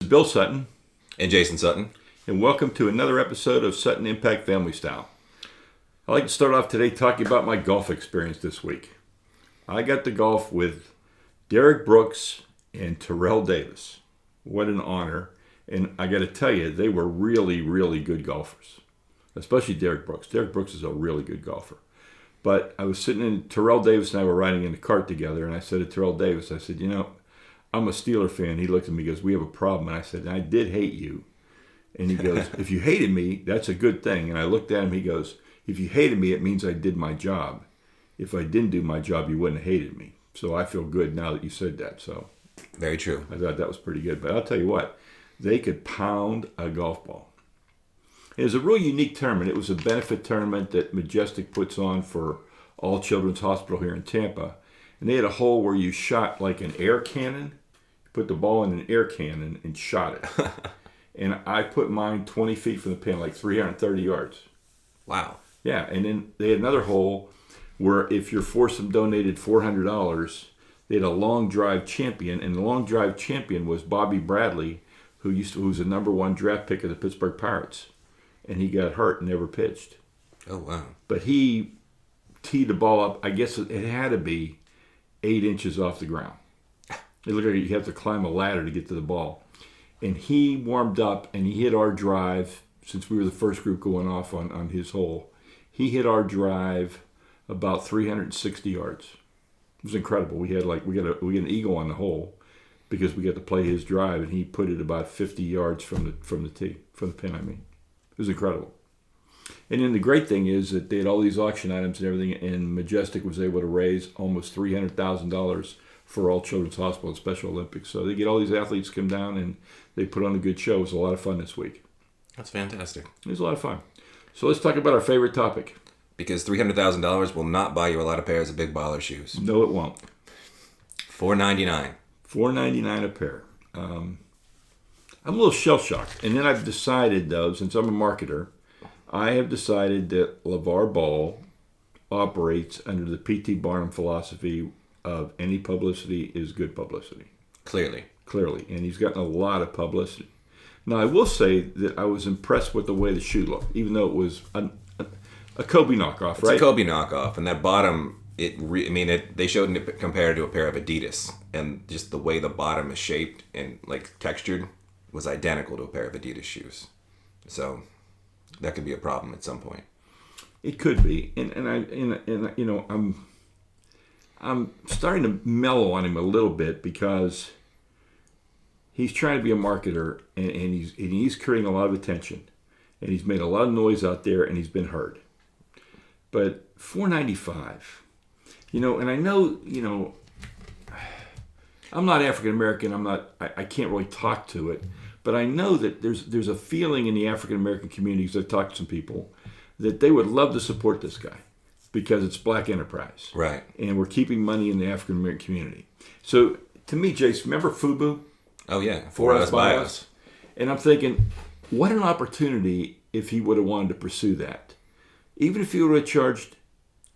Bill Sutton. And Jason Sutton. And welcome to another episode of Sutton Impact Family Style. I'd like to start off today talking about my golf experience this week. I got to golf with Derek Brooks and Terrell Davis. What an honor. And I got to tell you, they were really, really good golfers. Especially Derek Brooks. Derek Brooks is a really good golfer. But I was sitting in, Terrell Davis and I were riding in the cart together, and I said to Terrell Davis, I said, I'm a Steeler fan. He looked at me and goes, we have a problem. And I said, I did hate you. And he goes, if you hated me, that's a good thing. And I looked at him, he goes, if you hated me, it means I did my job. If I didn't do my job, you wouldn't have hated me. So I feel good now that you said that. So very true. I thought that was pretty good. But I'll tell you what, they could pound a golf ball. It was a real unique tournament. It was a benefit tournament that Majestic puts on for All Children's Hospital here in Tampa. And they had a hole where you shot like an air cannon. Put the ball in an air cannon and shot it. And I put mine 20 feet from the pin, like 330 yards. Wow. Yeah, and then they had another hole where if your foursome donated $400, they had a long drive champion, and the long drive champion was Bobby Bradley, who was the number one draft pick of the Pittsburgh Pirates. And he got hurt and never pitched. Oh, wow. But he teed the ball up, I guess it had to be 8 inches off the ground. It looked like you have to climb a ladder to get to the ball. And he warmed up and he hit our drive, since we were the first group going off on his hole. He hit our drive about 360 yards. It was incredible. We got an eagle on the hole because we got to play his drive, and he put it about 50 yards from the pin. It was incredible. And then the great thing is that they had all these auction items and everything, and Majestic was able to raise almost $300,000 for All Children's Hospital and Special Olympics. So they get all these athletes come down and they put on a good show. It was a lot of fun this week. That's fantastic. It was a lot of fun. So let's talk about our favorite topic. Because $300,000 will not buy you a lot of pairs of big baller shoes. No, it won't. $499. $499 a pair. I'm a little shell-shocked. And then I've decided, though, since I'm a marketer, I have decided that LeVar Ball operates under the P.T. Barnum philosophy of any publicity is good publicity. Clearly. And he's gotten a lot of publicity. Now, I will say that I was impressed with the way the shoe looked, even though it was a Kobe knockoff, right? It's a Kobe knockoff, and that bottom, they showed it compared to a pair of Adidas, and just the way the bottom is shaped and like textured was identical to a pair of Adidas shoes. So that could be a problem at some point. It could be, I'm starting to mellow on him a little bit because he's trying to be a marketer, and he's creating a lot of attention, and he's made a lot of noise out there, and he's been heard. But $495, and I know, I'm not African American. I can't really talk to it, but I know that there's a feeling in the African American communities. I've talked to some people that they would love to support this guy because it's black enterprise, right? And we're keeping money in the African American community. So to me, Jace, remember FUBU? Oh yeah, For Us By Us. And I'm thinking, what an opportunity if he would have wanted to pursue that. Even if he would have charged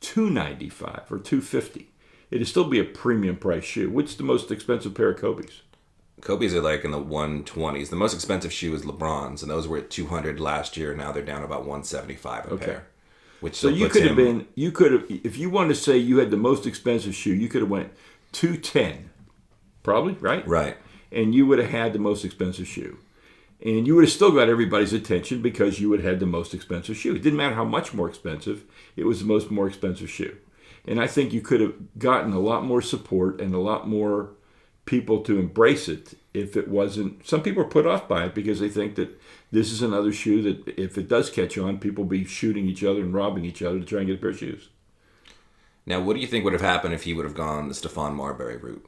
$295 or $250, it'd still be a premium price shoe. What's the most expensive pair of Kobe's? Kobe's are like in the 120s. The most expensive shoe is LeBron's, and those were at $200 last year. Now they're down about $175 a pair. So you could have if you wanted to say you had the most expensive shoe, you could have went $210, probably, right? Right. And you would have had the most expensive shoe. And you would have still got everybody's attention because you would have had the most expensive shoe. It didn't matter how much more expensive. It was the more expensive shoe. And I think you could have gotten a lot more support and a lot more people to embrace it if it wasn't. Some people are put off by it because they think that this is another shoe that if it does catch on, people will be shooting each other and robbing each other to try and get a pair of shoes. Now, what do you think would have happened if he would have gone the Stephon Marbury route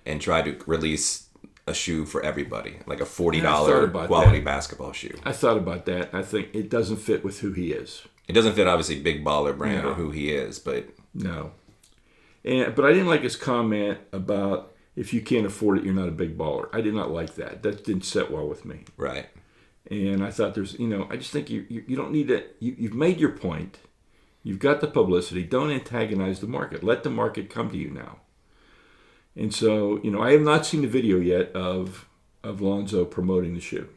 and tried to release a shoe for everybody, like a $40 quality basketball shoe? I thought about that. I think it doesn't fit with who he is. It doesn't fit, obviously, big baller brand or who he is, but... No. But I didn't like his comment about if you can't afford it, you're not a big baller. I did not like that. That didn't sit well with me. Right. And I thought I just think you don't need to, you've made your point. You've got the publicity. Don't antagonize the market. Let the market come to you now. And so, I have not seen the video yet of of Lonzo promoting the shoe.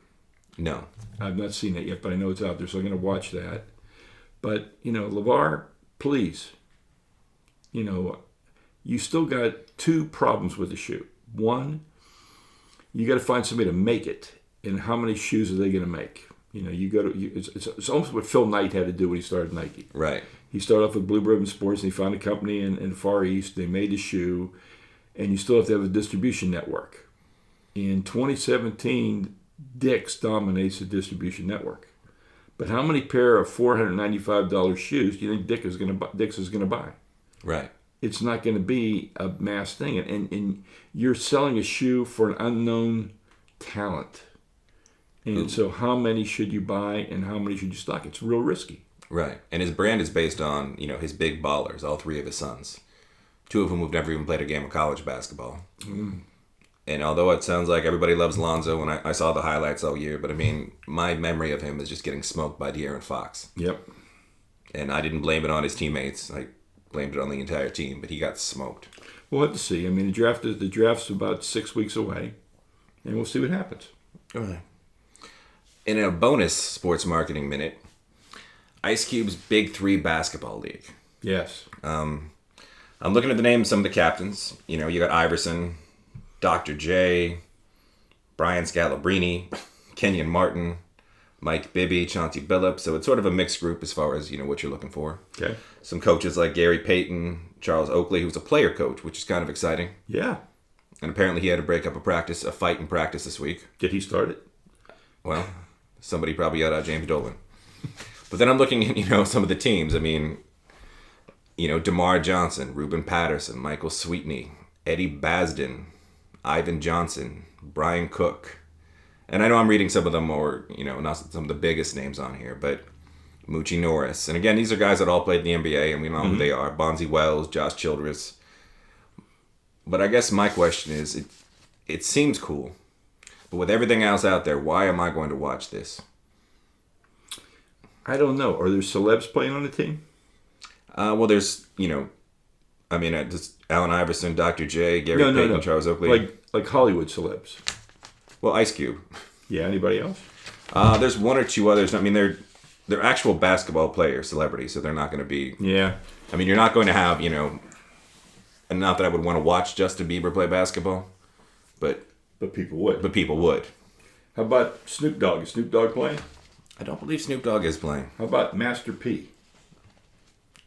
No. I've not seen it yet, but I know it's out there, so I'm going to watch that. But, LeVar, please, you still got two problems with the shoe. One, you got to find somebody to make it, and how many shoes are they going to make? It's almost what Phil Knight had to do when he started Nike. Right. He started off with Blue Ribbon Sports, and he found a company in Far East. They made the shoe, and you still have to have a distribution network. In 2017, Dick's dominates the distribution network. But how many pair of $495 shoes do you think Dick's is going to buy? Right. It's not going to be a mass thing. And you're selling a shoe for an unknown talent. And so how many should you buy and how many should you stock? It's real risky. Right. And his brand is based on, his big ballers, all three of his sons. Two of whom have never even played a game of college basketball. Mm. And although it sounds like everybody loves Lonzo, and I saw the highlights all year, but my memory of him is just getting smoked by De'Aaron Fox. Yep. And I didn't blame it on his teammates. I blamed it on the entire team, but he got smoked. We'll have to see. The draft's about 6 weeks away, and we'll see what happens. All right. In a bonus sports marketing minute, Ice Cube's Big Three Basketball League. Yes. I'm looking at the names of some of the captains. You got Iverson, Dr. J, Brian Scalabrine, Kenyon Martin, Mike Bibby, Chauncey Billups. So it's sort of a mixed group as far as, what you're looking for. Okay. Some coaches like Gary Payton, Charles Oakley, who's a player coach, which is kind of exciting. Yeah. And apparently he had to break up a fight in practice this week. Did he start it? Well, somebody probably yelled out James Dolan. But then I'm looking at, some of the teams. DeMar Johnson, Ruben Patterson, Michael Sweetney, Eddie Basden, Ivan Johnson, Brian Cook. And I know I'm reading some of them more, not some of the biggest names on here, but Moochie Norris. And again, these are guys that all played in the NBA, and we know who they are. Bonzi Wells, Josh Childress. But I guess my question is, it seems cool. But with everything else out there, why am I going to watch this? I don't know. Are there celebs playing on the team? Well, there's, just Allen Iverson, Dr. J, Gary Payton, Charles Oakley. Like Hollywood celebs. Well, Ice Cube. Yeah, anybody else? There's one or two others. They're actual basketball players, celebrities, so they're not going to be... Yeah. You're not going to have, and not that I would want to watch Justin Bieber play basketball, but people would. But people would. How about Snoop Dogg? Is Snoop Dogg playing? I don't believe Snoop Dogg is playing. How about Master P?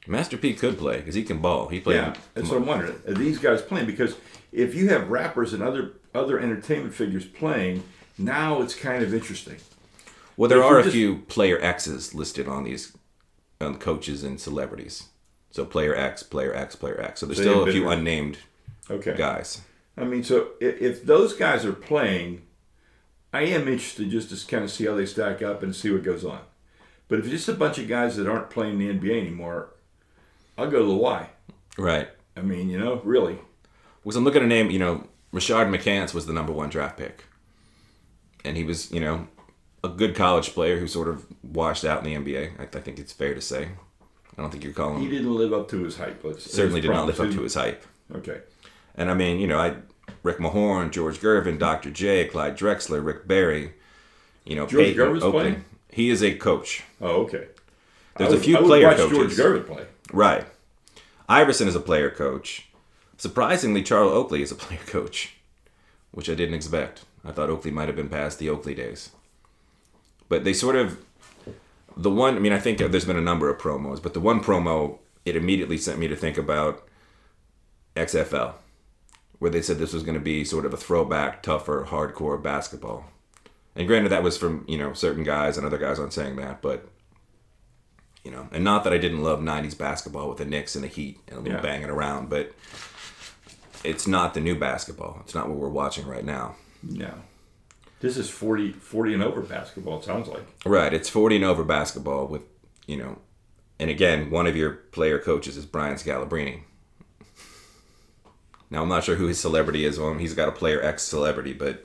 Master P could play because he can ball. He played. Yeah, that's what I'm wondering. Are these guys playing? Because if you have rappers and other entertainment figures playing, now it's kind of interesting. Well, there are a few player X's listed on these coaches and celebrities. So player X, player X, player X. So there's still a few unnamed guys. So if those guys are playing, I am interested just to kind of see how they stack up and see what goes on. But if it's just a bunch of guys that aren't playing the NBA anymore, I'll go to the Y. Right. Really. Because I'm looking at a name, Rashard McCants was the number 1 draft pick. And he was, a good college player who sort of washed out in the NBA. I think it's fair to say. I don't think you're calling him. He didn't live up to his hype. Certainly did not live up to his hype. Okay. And Rick Mahorn, George Gervin, Dr. J, Clyde Drexler, Rick Barry, George Peyton, Gervin's Oakley. playing? He is a coach. Oh, okay. There's a few player coaches. George Gervin play. Right. Iverson is a player coach. Surprisingly, Charles Oakley is a player coach, which I didn't expect. I thought Oakley might have been past the Oakley days. But they sort of... I think there's been a number of promos, but the one promo, it immediately sent me to think about XFL, where they said this was going to be sort of a throwback, tougher, hardcore basketball. And granted, that was from, certain guys, and other guys aren't saying that, but, and not that I didn't love 90s basketball with the Knicks and the Heat and a little banging around, but it's not the new basketball. It's not what we're watching right now. No. This is 40 and over basketball, it sounds like. Right. It's 40 and over basketball with, and again, one of your player coaches is Brian Scalabrine. Now, I'm not sure who his celebrity is. Well, he's got a player X celebrity, but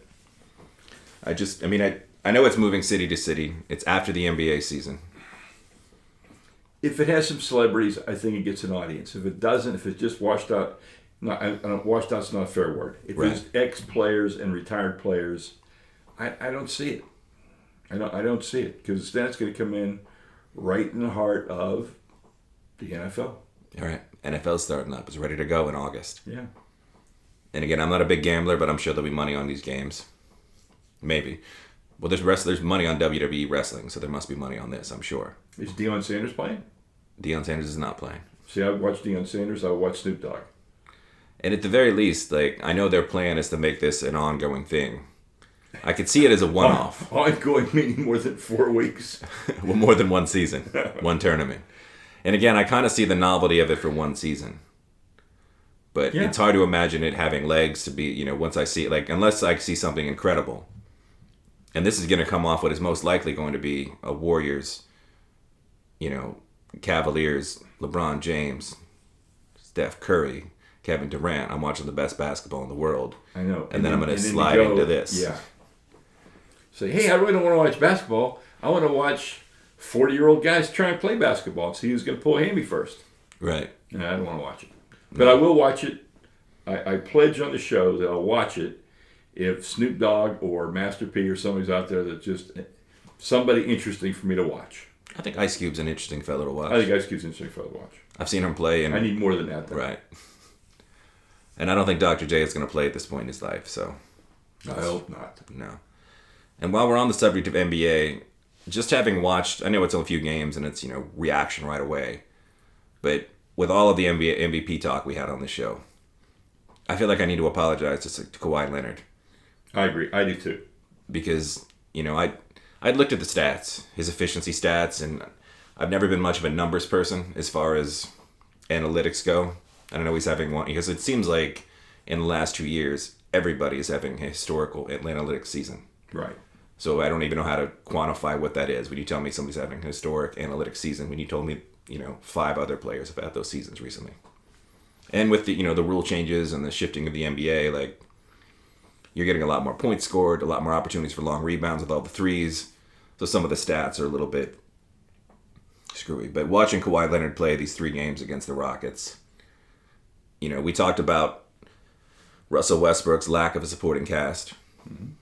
I know it's moving city to city. It's after the NBA season. If it has some celebrities, I think it gets an audience. If it doesn't, if it's just washed out, washed out's not a fair word. If it's ex-players and retired players, I don't see it. I don't see it because then it's going to come in right in the heart of the NFL. All right, NFL's starting up. It's ready to go in August. Yeah. And again, I'm not a big gambler, but I'm sure there'll be money on these games. Maybe. Well, there's money on WWE wrestling, so there must be money on this, I'm sure. Is Deion Sanders playing? Deion Sanders is not playing. See, I watch Deion Sanders. I watch Snoop Dogg. And at the very least, like, I know their plan is to make this an ongoing thing. I could see it as a one-off. Ongoing meaning more than 4 weeks. Well, more than one season, one tournament. And again, I kind of see the novelty of it for one season. But it's hard to imagine it having legs to be, once I see it, like, unless I see something incredible. And this is going to come off what is most likely going to be a Warriors, Cavaliers, LeBron James, Steph Curry, Kevin Durant. I'm watching the best basketball in the world. I know. And then I'm going to slide into this. Yeah. Say, hey, I really don't want to watch basketball. I want to watch 40-year-old guys try and play basketball and see who's going to pull a hammy first. Right. And I don't want to watch it. But I will watch it. I pledge on the show that I'll watch it if Snoop Dogg or Master P or somebody's out there that's just somebody interesting for me to watch. I think Ice Cube's an interesting fellow to watch. I think Ice Cube's an interesting fellow to watch. I've seen him play. And I need more than that, though. Right. And I don't think Dr. J is going to play at this point in his life, so. I hope not. No. And while we're on the subject of NBA, just having watched, I know it's only a few games and it's, reaction right away. But with all of the NBA MVP talk we had on the show, I feel like I need to apologize to Kawhi Leonard. I agree. I do too. Because, I looked at the stats, his efficiency stats, and I've never been much of a numbers person as far as analytics go. I don't know he's having one, because it seems like in the last 2 years, everybody is having a historical analytics season. Right. So I don't even know how to quantify what that is when you tell me somebody's having a historic analytics season, when you told me, 5 other players have had those seasons recently. And with the, the rule changes and the shifting of the NBA, like, you're getting a lot more points scored, a lot more opportunities for long rebounds with all the threes. So some of the stats are a little bit screwy. But watching Kawhi Leonard play these 3 games against the Rockets, we talked about Russell Westbrook's lack of a supporting cast. Mm-hmm.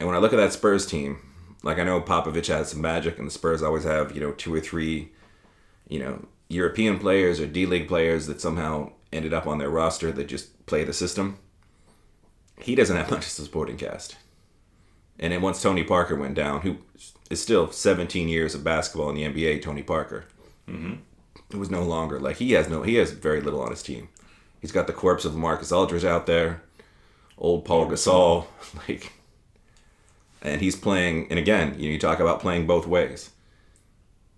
And when I look at that Spurs team, like, I know Popovich has some magic, and the Spurs always have, 2 or 3, European players or D-League players that somehow ended up on their roster that just play the system. He doesn't have much of a supporting cast. And then once Tony Parker went down, who is still 17 years of basketball in the NBA, Tony Parker, it was no longer, like, he has very little on his team. He's got the corpse of LaMarcus Aldridge out there, old Paul Gasol, like, and he's playing, and again, you talk about playing both ways.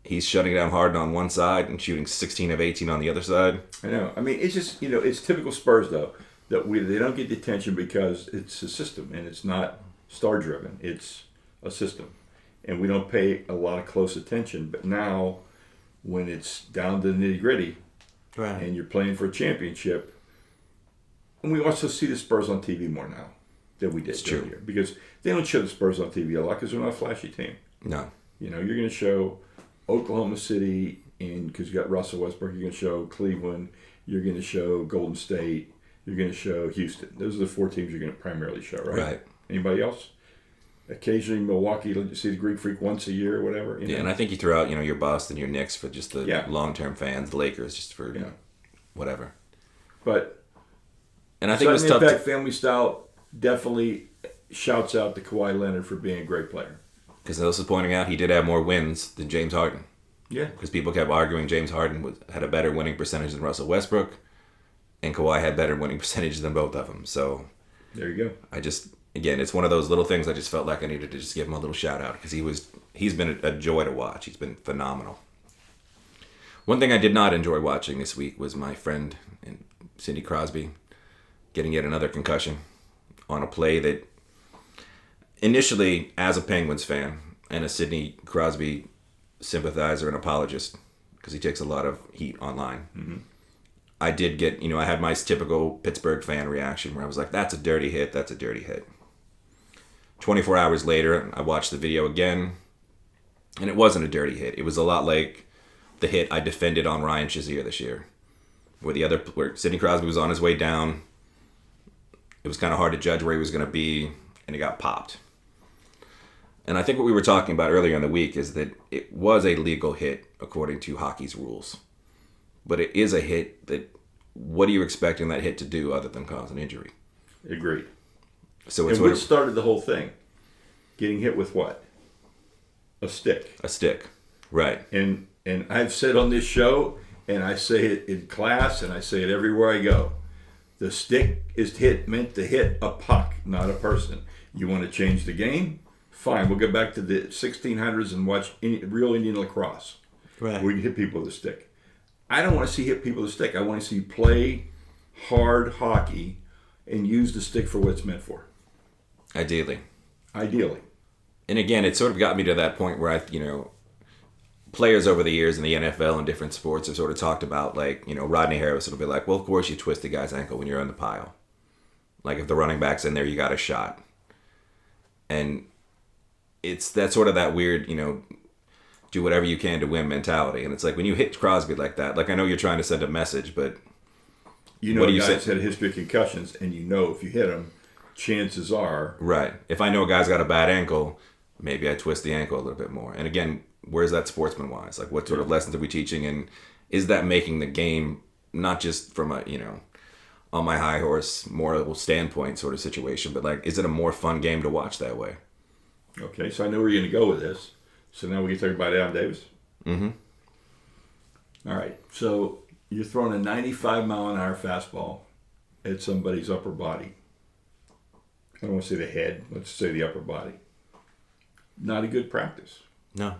He's shutting down Harden on one side and shooting 16 of 18 on the other side. I know. I mean, it's just, it's typical Spurs, though, that they don't get the attention because it's a system, and it's not star-driven. It's a system. And we don't pay a lot of close attention. But now, when it's down to the nitty-gritty, right, and you're playing for a championship, and we also see the Spurs on TV more now than we did earlier. Because they don't show the Spurs on TV a lot because they're not a flashy team. No. You're going to show Oklahoma City, because you got Russell Westbrook, you're going to show Cleveland, you're going to show Golden State, you're going to show Houston. Those are the 4 teams you're going to primarily show, right? Right. Anybody else? Occasionally Milwaukee, you see the Greek Freak once a year or whatever. Yeah, and I think you throw out, your Boston, your Knicks for just the long-term fans, the Lakers just for whatever. But and I think it was tough. Impact Family Style definitely shouts out to Kawhi Leonard for being a great player. Because Ellis is pointing out he did have more wins than James Harden. Yeah. Because people kept arguing James Harden had a better winning percentage than Russell Westbrook, and Kawhi had better winning percentage than both of them. So there you go. Again, it's one of those little things I just felt like I needed to just give him a little shout out because he's been a joy to watch. He's been phenomenal. One thing I did not enjoy watching this week was my friend Sidney Crosby getting yet another concussion on a play that initially, as a Penguins fan and a Sidney Crosby sympathizer and apologist, because he takes a lot of heat online, I did get, I had my typical Pittsburgh fan reaction where I was like, that's a dirty hit, that's a dirty hit. 24 hours later, I watched the video again, and it wasn't a dirty hit. It was a lot like the hit I defended on Ryan Shazier this year, where Sidney Crosby was on his way down. It was kind of hard to judge where he was going to be, and he got popped. And I think what we were talking about earlier in the week is that it was a legal hit according to hockey's rules. But it is a hit that, what are you expecting that hit to do other than cause an injury? Agreed. So it's and what started the whole thing? Getting hit with what? A stick. A stick, right. And I've said on this show, and I say it in class, and I say it everywhere I go, the stick is meant to hit a puck, not a person. You want to change the game? Fine, we'll go back to the 1600s and watch real Indian lacrosse. Right. Where you hit people with a stick. I don't want to see hit people with a stick. I want to see play hard hockey and use the stick for what it's meant for. Ideally. And again, it sort of got me to that point where players over the years in the NFL and different sports have sort of talked about, like, Rodney Harris will be like, well, of course you twist the guy's ankle when you're in the pile. Like, if the running back's in there, you got a shot. And it's that sort of that weird, do whatever you can to win mentality. And it's like, when you hit Crosby like that, like, I know you're trying to send a message, but what do you guys had a history of concussions, and if you hit him, chances are... Right. If I know a guy's got a bad ankle, maybe I twist the ankle a little bit more. And again, where's that sportsman-wise? Like, what sort of lessons are we teaching? And is that making the game, not just from a, on my high horse, moral standpoint sort of situation, but, like, is it a more fun game to watch that way? Okay, so I know where you're going to go with this. So now we can talk about Adam Davis. Mm-hmm. All right, so you're throwing a 95-mile-an-hour fastball at somebody's upper body. I don't want to say the head. Let's say the upper body. Not a good practice. No.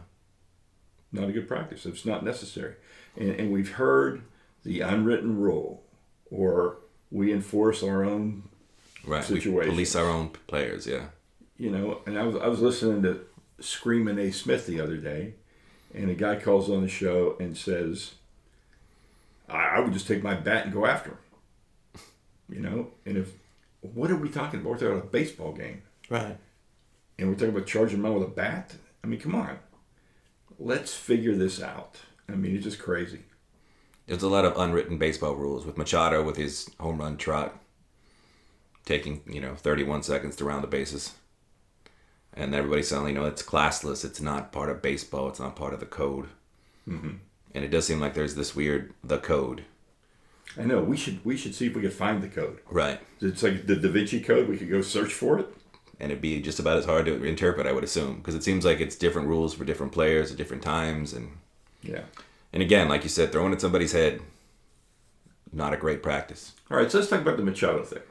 Not a good practice. It's not necessary. And we've heard the unwritten rule, or we enforce our own situations. We police our own players, yeah. And I was listening to Screamin' A. Smith the other day, and a guy calls on the show and says, I would just take my bat and go after him. And what are we talking about? We're talking about a baseball game. Right. And we're talking about charging him out with a bat? I mean, come on. Let's figure this out. I mean, it's just crazy. There's a lot of unwritten baseball rules with Machado with his home run trot taking, 31 seconds to round the bases. And everybody's saying, it's classless. It's not part of baseball. It's not part of the code. Mm-hmm. And it does seem like there's this weird, the code. I know. We should see if we could find the code. Right. It's like the Da Vinci Code. We could go search for it. And it'd be just about as hard to interpret, I would assume. Because it seems like it's different rules for different players at different times. Yeah. And again, like you said, throwing at somebody's head, not a great practice. All right, so let's talk about the Machado thing.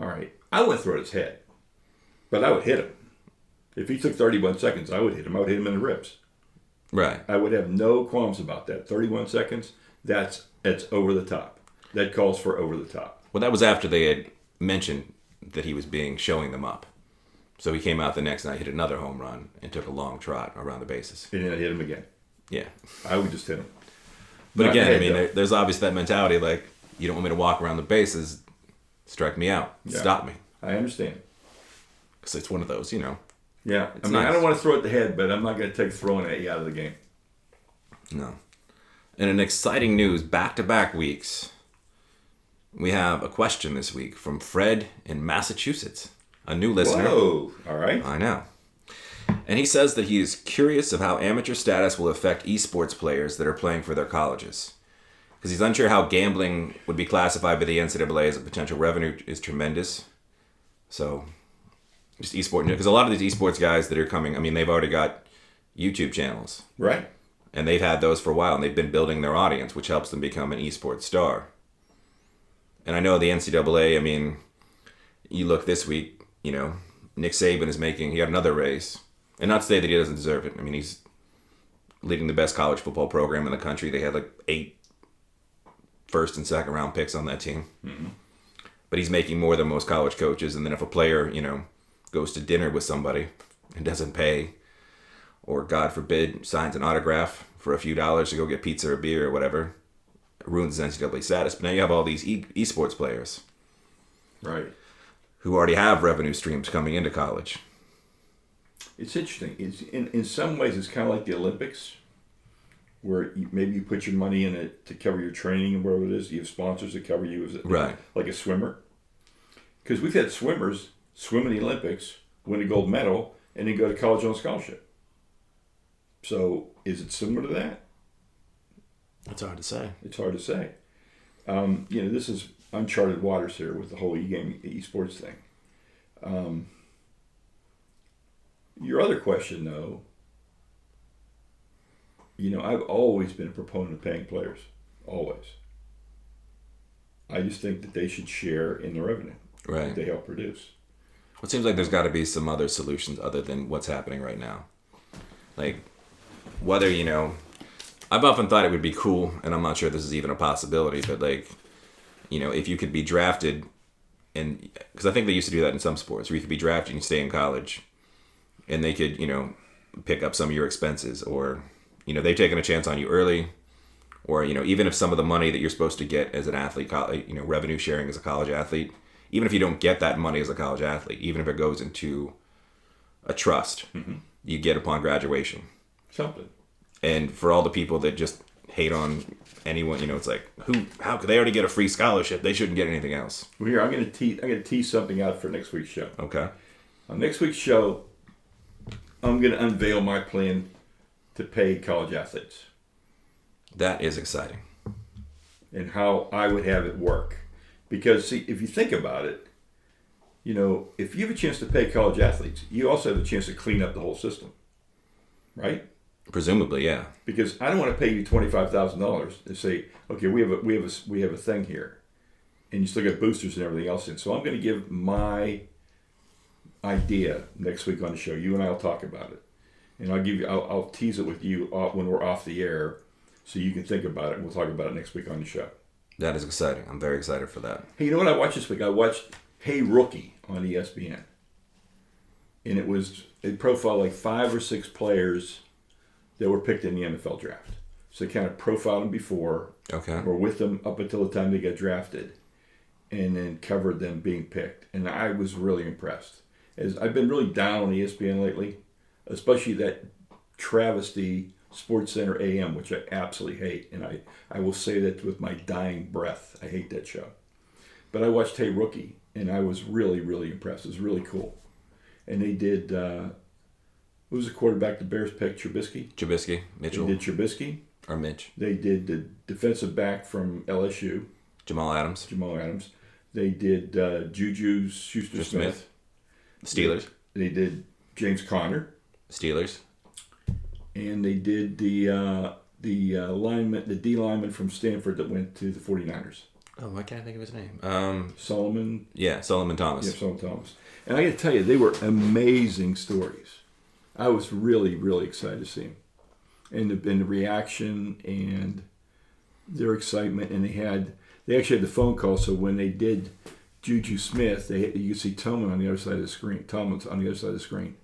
All right. I wouldn't throw at his head. But I would hit him. If he took 31 seconds, I would hit him. I would hit him in the ribs. Right. I would have no qualms about that. 31 seconds, that's over the top. That calls for over the top. Well, that was after they had mentioned that he was showing them up. So he came out the next night, hit another home run, and took a long trot around the bases. And then I hit him again. Yeah. I would just hit him. But again, there's obviously that mentality, like, you don't want me to walk around the bases, strike me out, stop me. I understand. Because it's one of those, Yeah, It's nice. I don't want to throw at the head, but I'm not going to take throwing at you out of the game. No. And in exciting news, back-to-back weeks, we have a question this week from Fred in Massachusetts, a new listener. Whoa, all right. I know. And he says that he is curious of how amateur status will affect esports players that are playing for their colleges. Because he's unsure how gambling would be classified by the NCAA as a potential revenue is tremendous. So, just esports, because a lot of these esports guys that are coming, I mean, they've already got YouTube channels. Right. And they've had those for a while, and they've been building their audience, which helps them become an esports star. And I know the NCAA, I mean, you look this week, Nick Saban he got another raise. And not to say that he doesn't deserve it. I mean, he's leading the best college football program in the country. They had like 8 first and second round picks on that team. Mm-hmm. But he's making more than most college coaches. And then if a player, goes to dinner with somebody and doesn't pay, or God forbid, signs an autograph for a few dollars to go get pizza or beer or whatever, it ruins his NCAA status. But now you have all these esports players. Right. Who already have revenue streams coming into college. It's interesting. It's in some ways, it's kind of like the Olympics, where maybe you put your money in it to cover your training and whatever it is. You have sponsors that cover you as like a swimmer. Because we've had swimmers swim in the Olympics, win a gold medal, and then go to college on scholarship. So is it similar to that? It's hard to say. It's hard to say. This is uncharted waters here with the whole e-game, esports thing. Your other question, though, I've always been a proponent of paying players. Always. I just think that they should share in the revenue that they help produce. Well, it seems like there's got to be some other solutions other than what's happening right now. Like, whether, I've often thought it would be cool, and I'm not sure this is even a possibility, but if you could be drafted, and because I think they used to do that in some sports, where you could be drafted and stay in college, and they could, pick up some of your expenses, or, they've taken a chance on you early, or, even if some of the money that you're supposed to get as an athlete, revenue sharing as a college athlete, even if you don't get that money as a college athlete, even if it goes into a trust, you get upon graduation. Something. And for all the people that just hate on anyone, it's like, how could they already get a free scholarship? They shouldn't get anything else. Well, here, I'm going to tease something out for next week's show. Okay. On next week's show, I'm going to unveil my plan to pay college athletes. That is exciting. And how I would have it work. Because, see, if you think about it, if you have a chance to pay college athletes, you also have a chance to clean up the whole system. Right? Presumably, yeah. Because I don't want to pay you $25,000 and say, okay, we have a thing here, and you still get boosters and everything else in. So I'm going to give my idea next week on the show. You and I will talk about it, and I'll tease it with you when we're off the air, so you can think about it. And we'll talk about it next week on the show. That is exciting. I'm very excited for that. Hey, you know what I watched this week? I watched Hey Rookie on ESPN, and it profiled like 5 or 6 players that were picked in the NFL draft. So they kind of profiled them before, were with them up until the time they got drafted, and then covered them being picked. And I was really impressed. As I've been really down on ESPN lately, especially that travesty SportsCenter AM, which I absolutely hate. And I will say that with my dying breath. I hate that show. But I watched Hey Rookie, and I was really, really impressed. It was really cool. And they did... who was the quarterback the Bears picked? Trubisky? Mitchell. They did Trubisky. Or Mitch. They did the defensive back from LSU. Jamal Adams. They did Juju Schuster-Smith. Steelers. They did James Conner. Steelers. And they did the lineman, the D lineman from Stanford that went to the 49ers. Oh, I can't think of his name. Solomon. Yeah, Solomon Thomas. Yeah, Solomon Thomas. And I got to tell you, they were amazing stories. I was really, really excited to see them. And the reaction and their excitement. And they actually had the phone call, so when they did Juju Smith, you could see Tomlin's on the other side of the screen.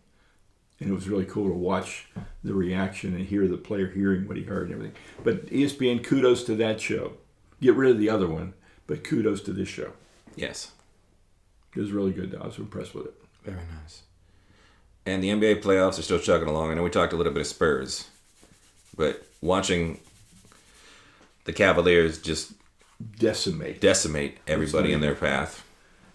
And it was really cool to watch the reaction and hear the player hearing what he heard and everything. But ESPN, kudos to that show. Get rid of the other one, but kudos to this show. Yes. It was really good. I was impressed with it. Very nice. And the NBA playoffs are still chugging along. I know we talked a little bit of Spurs, but watching the Cavaliers just decimate everybody in their path,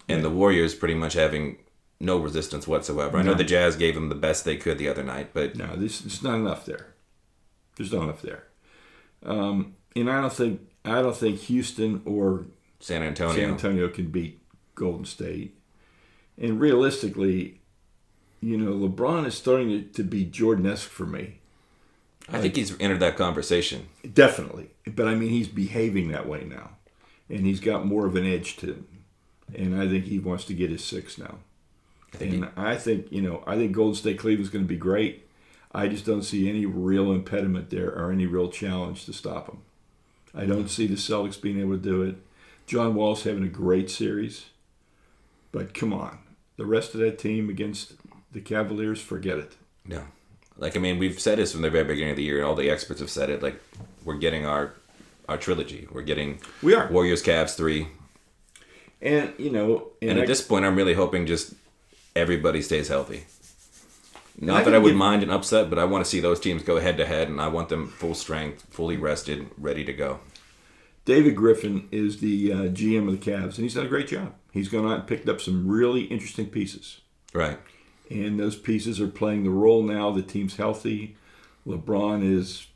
and the Warriors pretty much having no resistance whatsoever. I know the Jazz gave them the best they could the other night, but no, it's not enough there. There's not enough there, and I don't think Houston or San Antonio can beat Golden State, and realistically. LeBron is starting to be Jordan-esque for me. I think he's entered that conversation. Definitely. But, he's behaving that way now. And he's got more of an edge to him. And I think he wants to get his 6 now. I think Golden State Cleveland's going to be great. I just don't see any real impediment there or any real challenge to stop him. I don't see the Celtics being able to do it. John Wall's having a great series. But come on. The rest of that team against... the Cavaliers, forget it. No. We've said this from the very beginning of the year, and all the experts have said it. We're getting our trilogy. We are. Warriors, Cavs 3. And, at this point, I'm really hoping just everybody stays healthy. Not that I would mind an upset, but I want to see those teams go head-to-head, and I want them full strength, fully rested, ready to go. David Griffin is the GM of the Cavs, and he's done a great job. He's gone out and picked up some really interesting pieces. Right. And those pieces are playing the role now. The team's healthy. LeBron is...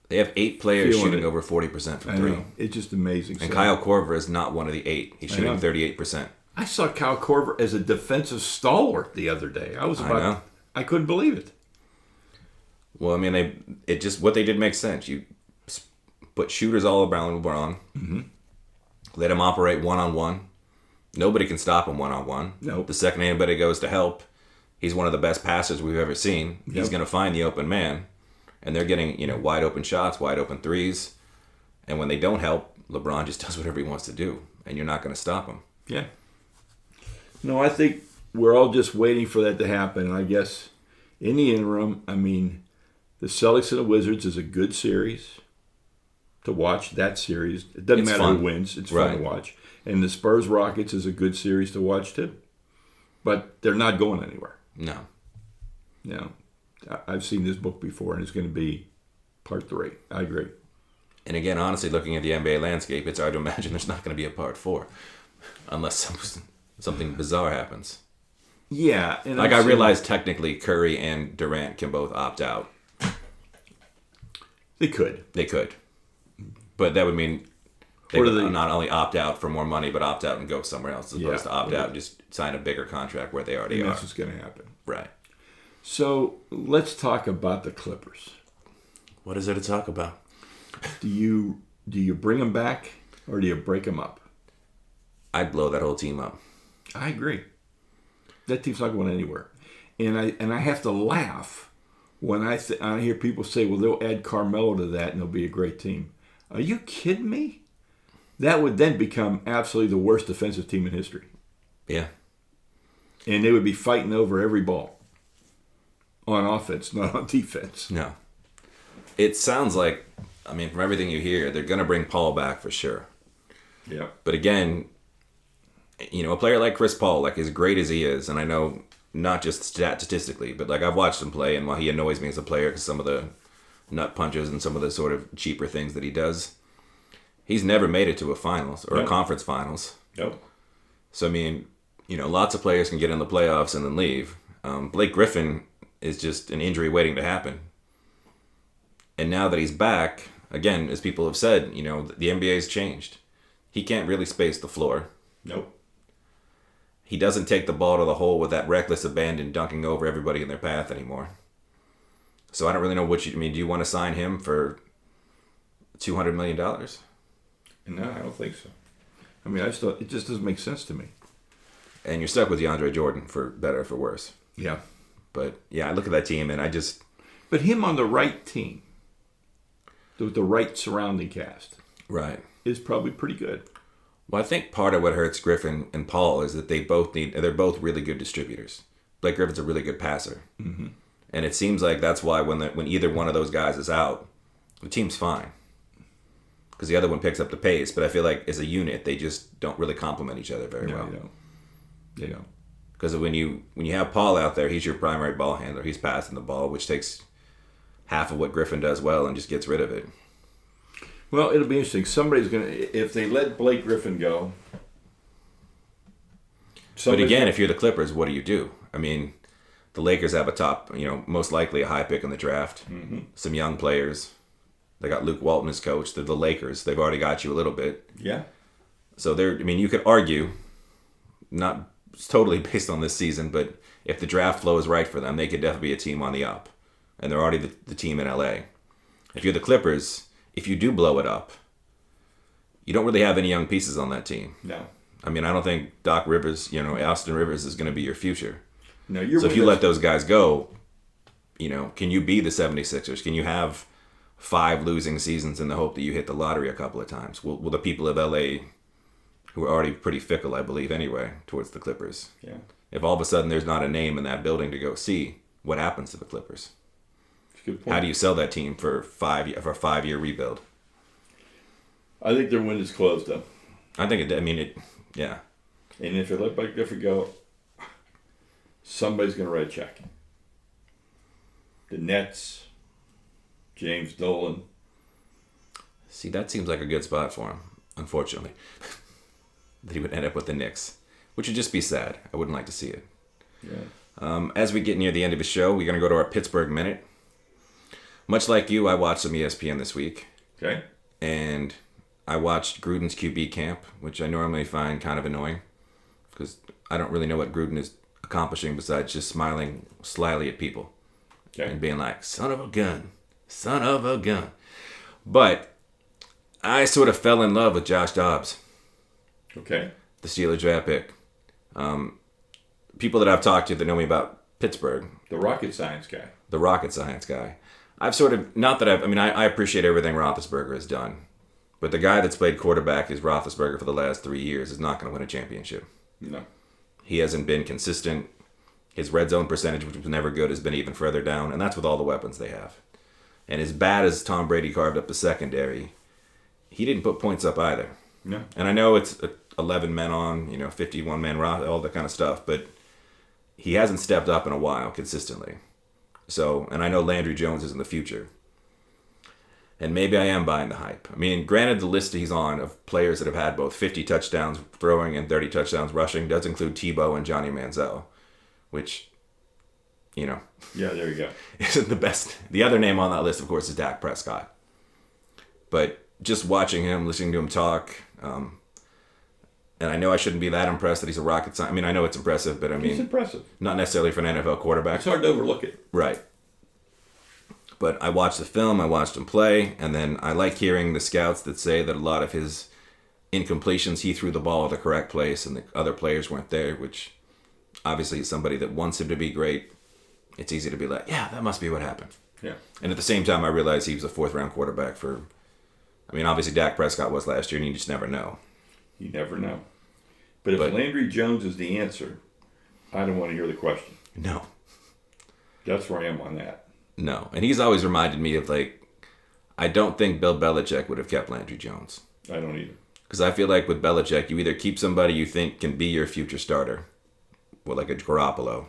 They have 8 players Feeling shooting it. over 40% from I 3. know. It's just amazing. And So, Kyle Korver is not one of the 8. He's shooting know. 38%. I saw Kyle Korver as a defensive stalwart the other day. I know. I couldn't believe it. Well, I mean, what they did makes sense. You put shooters all around LeBron. Mm-hmm. Let him operate one-on-one. Nobody can stop him one-on-one. Nope. The second anybody goes to help, he's one of the best passers we've ever seen. Yep. He's going to find the open man. And they're getting, wide open shots, wide open threes. And when they don't help, LeBron just does whatever he wants to do. And you're not going to stop him. Yeah. No, I think we're all just waiting for that to happen. And I guess in the interim, I mean, the Celtics and the Wizards is a good series to watch. That series. It doesn't It's matter fun. who wins. It's Right. fun to watch. And the Spurs Rockets is a good series to watch too. But they're not going anywhere. No. I've seen this book before, and it's going to be part 3. I agree. And again, honestly, looking at the NBA landscape, it's hard to imagine there's not going to be a part 4. Unless something bizarre happens. Yeah. And I realize technically Curry and Durant can both opt out. They could. They could. But that would mean they What would are they- not only opt out for more money, but opt out and go somewhere else as opposed to opt Yeah. out and just sign a bigger contract where they already And are. that's what's going to happen. Right. So let's talk about the Clippers. What is there to talk about? Do you bring them back or do you break them up? I'd blow that whole team up. I agree. That team's not going anywhere, and I have to laugh when I hear people say, "Well, they'll add Carmelo to that and they'll be a great team." Are you kidding me? That would then become absolutely the worst defensive team in history, Yeah. and they would be fighting over every ball on offense, not on defense. No. It sounds like, from everything you hear, they're going to bring Paul back for sure. Yeah. But again, a player like Chris Paul, like as great as he is, and I know not just statistically, but like I've watched him play, and while he annoys me as a player because some of the nut punches and some of the sort of cheaper things that he does, he's never made it to a finals or a conference finals. Nope. So, lots of players can get in the playoffs and then leave. Blake Griffin is just an injury waiting to happen. And now that he's back, again, as people have said, the NBA's changed. He can't really space the floor. Nope. He doesn't take the ball to the hole with that reckless abandon dunking over everybody in their path anymore. So I don't really know what do you want to sign him for $200 million? No, I don't think so. It just doesn't make sense to me. And you're stuck with DeAndre Jordan for better or for worse. Yeah. But yeah, I look at that team and But him on the right team, with the right surrounding cast, right, is probably pretty good. Well, I think part of what hurts Griffin and Paul is that they're both really good distributors. Blake Griffin's a really good passer. Mm-hmm. And it seems like that's why when either one of those guys is out, the team's fine. Because the other one picks up the pace. But I feel like as a unit, they just don't really complement each other very well. They don't. Because when you have Paul out there, he's your primary ball handler. He's passing the ball, which takes half of what Griffin does well and just gets rid of it. Well, it'll be interesting. Somebody's going to, if they let Blake Griffin go. But again, if you're the Clippers, what do? The Lakers have a top, most likely a high pick in the draft. Mm-hmm. Some young players. They got Luke Walton as coach. They're the Lakers. They've already got you a little bit. Yeah. So you could argue, not totally based on this season, but if the draft flow is right for them, they could definitely be a team on the up. And they're already the team in LA. If you're the Clippers, if you do blow it up, you don't really have any young pieces on that team. No. I don't think Doc Rivers, Austin Rivers is going to be your future. No, so if you let those guys go, can you be the 76ers? Can you have 5 losing seasons in the hope that you hit the lottery a couple of times? Will the people of LA, who are already pretty fickle, I believe, anyway, towards the Clippers, if all of a sudden there's not a name in that building to go see, what happens to the Clippers? Good point. How do you sell that team for a 5-year rebuild? I think their window is closed, though. I think yeah. And if they let Blake Griffin go, somebody's going to write a check. The Nets, James Dolan. See, that seems like a good spot for him, unfortunately. That he would end up with the Knicks, which would just be sad. I wouldn't like to see it. Yeah. As we get near the end of the show, we're going to go to our Pittsburgh Minute. Much like you, I watched some ESPN this week. Okay. And I watched Gruden's QB camp, which I normally find kind of annoying because I don't really know what Gruden is accomplishing besides just smiling slyly at people and being like, son of a gun, son of a gun. But I sort of fell in love with Josh Dobbs. Okay. The Steelers draft pick. People that I've talked to that know me about Pittsburgh. The rocket science guy. The rocket science guy. I've sort of, not that I appreciate everything Roethlisberger has done. But the guy that's played quarterback is Roethlisberger for the last 3 years is not going to win a championship. No. He hasn't been consistent. His red zone percentage, which was never good, has been even further down. And that's with all the weapons they have. And as bad as Tom Brady carved up the secondary, he didn't put points up either. No. And I know it's 11 men on, 51 man roster, all that kind of stuff. But he hasn't stepped up in a while consistently. So, and I know Landry Jones is in the future. And maybe I am buying the hype. I mean, granted, the list he's on of players that have had both 50 touchdowns throwing and 30 touchdowns rushing does include Tebow and Johnny Manziel, which, Yeah, there you go. isn't the best. The other name on that list, of course, is Dak Prescott. But just watching him, listening to him talk, and I know I shouldn't be that impressed that he's a rocket scientist. I mean, I know it's impressive, but He's impressive. not necessarily for an NFL quarterback. It's hard to overlook it. Right. But I watched the film, I watched him play, and then I like hearing the scouts that say that a lot of his incompletions, he threw the ball at the correct place and the other players weren't there, which obviously is somebody that wants him to be great. It's easy to be like, yeah, that must be what happened. Yeah. And at the same time, I realized he was a fourth-round quarterback obviously Dak Prescott was last year, and you just never know. You never know. But if Landry Jones is the answer, I don't want to hear the question. No. That's where I am on that. No. And he's always reminded me of, I don't think Bill Belichick would have kept Landry Jones. I don't either. Because I feel like with Belichick, you either keep somebody you think can be your future starter, well, like a Garoppolo,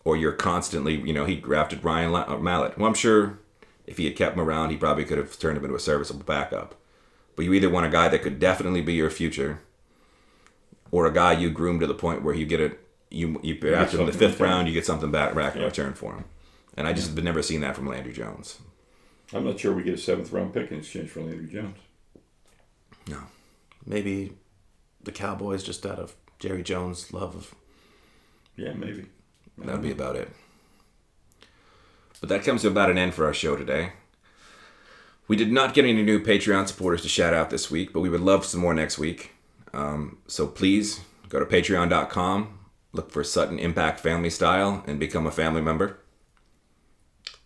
or you're constantly, he drafted Ryan Mallett, who I'm sure if he had kept him around, he probably could have turned him into a serviceable backup. But you either want a guy that could definitely be your future, or a guy you groom to the point where you get you after in the fifth round, you get something back in return for him. And I just have never seen that from Landry Jones. I'm not sure we get a 7th round pick in exchange for Landry Jones. No. Maybe the Cowboys just out of Jerry Jones' love of... Yeah, maybe. That'll be about it. But that comes to about an end for our show today. We did not get any new Patreon supporters to shout out this week, but we would love some more next week. So please go to patreon.com, look for Sutton Impact Family Style, and become a family member.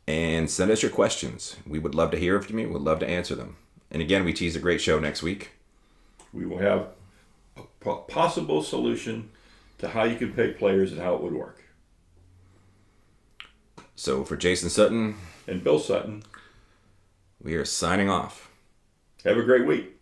And send us your questions. We would love to hear from you. We'd love to answer them. And again, we tease a great show next week. We will have a possible solution to how you can pay players and how it would work. So for Jason Sutton and Bill Sutton, we are signing off. Have a great week.